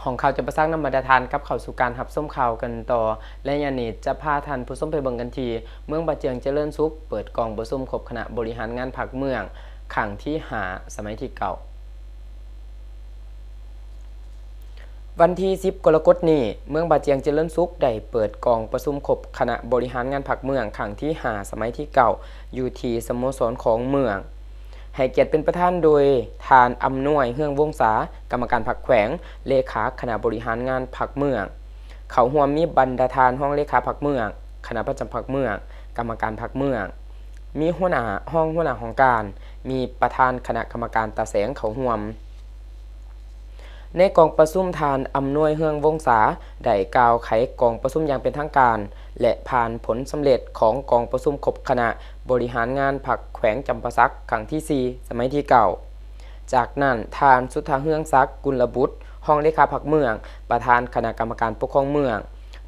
ของข่าวจะประสร้างนำมาตรฐานกับเข้าสู่การรับส้มข่าวกันต่อและยานี้จะพาท่านผู้ชมไปเบิ่งกันทีเมืองบาเจียงเจริญสุขเปิดกองประชุมครบคณะบริหารงานภาคเมืองครั้งที่5สมัยที่เก่าวันที่10กรกฎาคมนี้เมืองบาเจียงเจริญสุขได้เปิดกองประชุมครบคณะบริหารงานภาคเมืองครั้งที่5สมัยที่เก่าอยู่ที่สโมสรของเมืองให้เกียรติเป็นประธานโดยทานอำนวยเฮืองวงศากรรมการพรรคแขวงเลขาคณะบริหารงานพรรคเมืองเขาร่วมมีบรรดาทานห้องเลขาพรรคเมืองคณะประจำพรรคเมืองกรรมการพรรคเมืองมีหัวหน้าของการมีประธานคณะกรรมการตาแสงเขาร่วมในกองประชุมทานอำนวยเฮืองวงศาได้กล่าวไขกองประชุมอย่างเป็นทางการและผ่านผลสำเร็จของกองประชุมครบคณะบริหารงานพรรคแขวงจำปาสักครั้งที่4สมัยที่เก่าจากนั้นทานสุทธาเฮืองศักดิ์กุลบุตรห้องเลขาพรรคเมืองประธานคณะกรรมการปกครองเมือง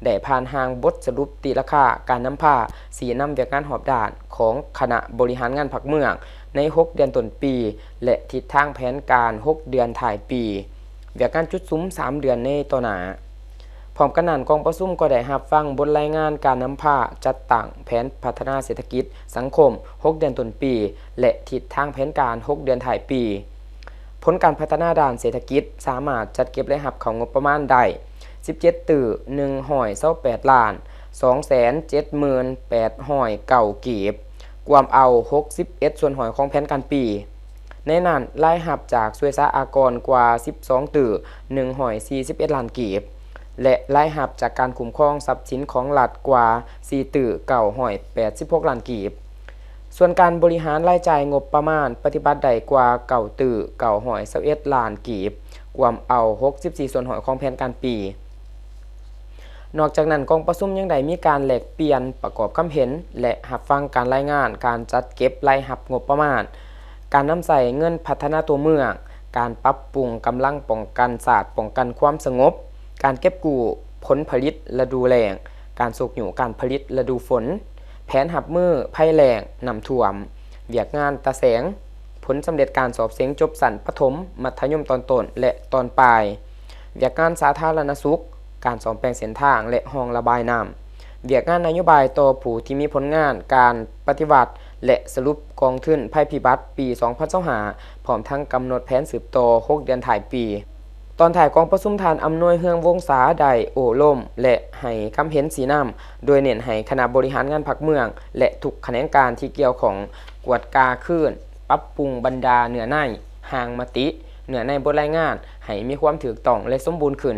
ได้ผ่านหางบทสรุปตีราคาการนำผ้าสีนำเวียกงานหอบด่านของคณะบริหารงานพรรคเมืองใน6เดือนต้นปีและทิศทางแผนการ6เดือนท้ายปีเวียกงานจุดซุ้ม3เดือนในต่อหน้าพร้อมกันนั้นกองประชุมก็ได้รับฟังบทรายงานการนำผ้าจัดตั้งแผนพัฒนาเศรษฐกิจสังคม6เดือนต้นปีและทิศทางแผนการ6เดือนท้ายปีผลการพัฒนาด้านเศรษฐกิจสามารถจัดเก็บและรับเข้างบประมาณได้17ตื้อ128ล้าน2,7,809 กีบรวมเอา61ส่วนหอยของแผนการปีในนั้นรายรับจากสวยสาอากรกว่า12ตื้อ141ล้านกีบและรายรับจากการคุ้มครองทรัพย์สินของรัฐกว่า4ตื้อ986ล้านกีบส่วนการบริหารรายจ่ายงบประมาณปฏิบัติได้กว่า9ตื้อ921ล้านกีบรวมเอา64ส่วนหอยของแผนการปีนอกจากนั้นกองประชุมยังได้มีการแลกเปลี่ยนประกอบความเห็นและรับฟังการรายงานการจัดเก็บรายรับงบประมาณการนำใส่เงินพัฒนาตัวเมืองการปรับปรุงกำลังป้องกันศาสตร์ป้องกันความสงบการเก็บกู้ผลผลิตฤดูแล้งการสูบหยู่การผลิตฤดูฝนแผนรับมือภัยแล้งน้ำท่วมเวียกงานตาแสงผลสำเร็จการสอบเสียงจบสั้นประถมมัธยมตอนต้นและตอนปลายเวียกงานสาธารณสุขการซ่อมแปลงเส้นทางและห้องระบายน้ำเวียกงานนโยบายต่อผู้ที่มีผลงานการปฏิบัติและสรุปกองทุนภัยพิบัติปี2025พร้อมทั้งกำหนดแผนสืบต่อ6เดือนถ่ายปีตอนถ่ายกองประชุมทานอำนวยเฮืองวงศาได้โอ้ล่มและให้คำเห็นสีน้ำโดยเน้นให้คณะบริหารงานพรรคเมืองและทุกแขนงการที่เกี่ยวของกวดกาขึ้นปรับปรุงบรรดาเนื้อในหางมติเนื้อในบทรายงานให้มีความถูกต้องและสมบูรณ์ขึ้น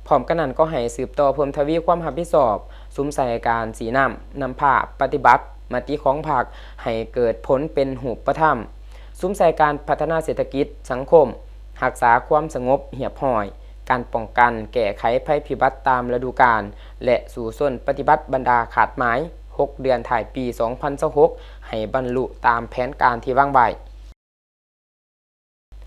พร้อมกันนั้นก็ให้สืบต่อเพิ่มทวีความรับผิดชอบซุ้มใส่การสีน้ำนำผ้าปฏิบัติมติของพรรคให้เกิดผลเป็นรูปธรรมซุ้มใส่การพัฒนาเศรษฐกิจสังคมรักษาความสงบเรียบร้อยการป้องกันแก้ไขภัยพิบัติตามฤดูกาลและสู่ส่วนปฏิบัติบรรดาขาดหมาย6เดือนถ่ายปี2026ให้บรรลุตามแผนการที่วางไว้